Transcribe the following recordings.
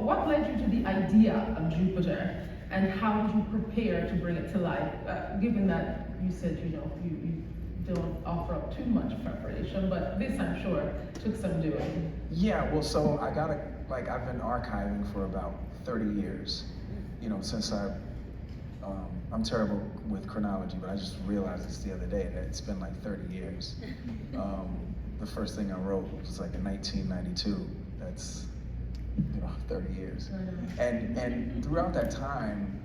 what led you to the idea of Jupiter, and how did you prepare to bring it to life? Given that you said, you don't offer up too much preparation, but this, I'm sure, took some doing. Yeah, well, so I've been archiving for about 30 years, since I'm terrible with chronology, but I just realized this the other day that it's been like 30 years. The first thing I wrote was like in 1992. That's 30 years. And throughout that time,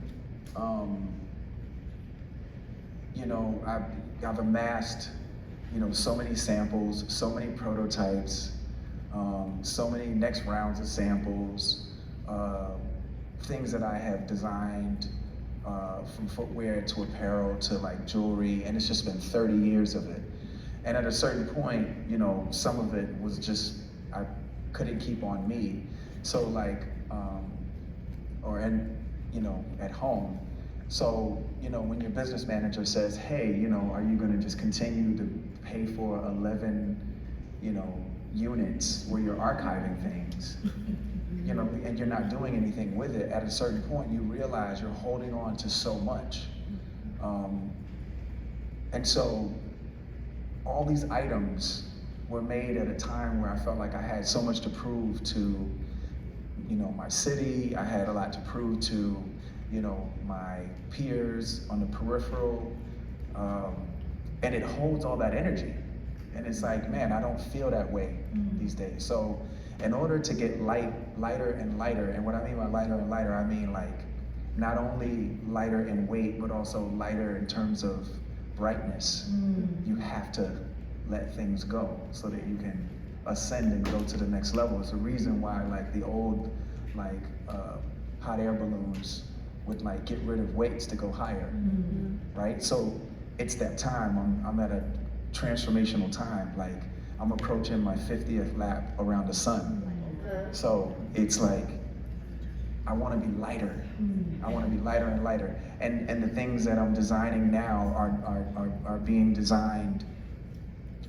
I've amassed, so many samples, so many prototypes, so many next rounds of samples, things that I have designed, from footwear to apparel to like jewelry, and it's just been 30 years of it. And at a certain point, some of it was just, I couldn't keep on me. So at home. So, when your business manager says, hey, are you gonna just continue to pay for 11, units where you're archiving things, and you're not doing anything with it, at a certain point you realize you're holding on to so much. And so all these items were made at a time where I felt like I had so much to prove to, my city. I had a lot to prove to, my peers on the peripheral, and it holds all that energy. And it's like, man, I don't feel that way these days. So in order to get lighter and lighter, and what I mean by lighter and lighter, I mean like not only lighter in weight, but also lighter in terms of brightness. You have to let things go so that you can ascend and go to the next level. It's the reason why like the old hot air balloons would like get rid of weights to go higher, right? So it's that time. I'm at a transformational time. Like I'm approaching my 50th lap around the sun. So it's like I want to be lighter. I want to be lighter and lighter. And the things that I'm designing now are being designed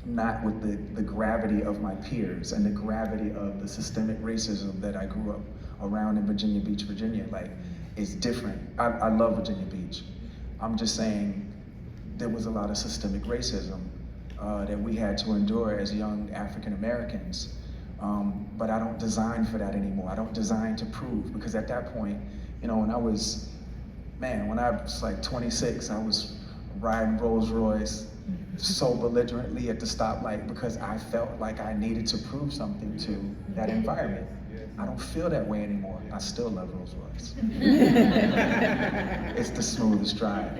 not with the gravity of my peers and the gravity of the systemic racism that I grew up around in Virginia Beach, Virginia. Like, it's different. I love Virginia Beach. I'm just saying there was a lot of systemic racism that we had to endure as young African Americans. But I don't design for that anymore. I don't design to prove, because at that point, when I was like 26, I was riding Rolls Royce so belligerently at the stoplight because I felt like I needed to prove something to that environment. I don't feel that way anymore. I still love Rolls Royce. It's the smoothest drive.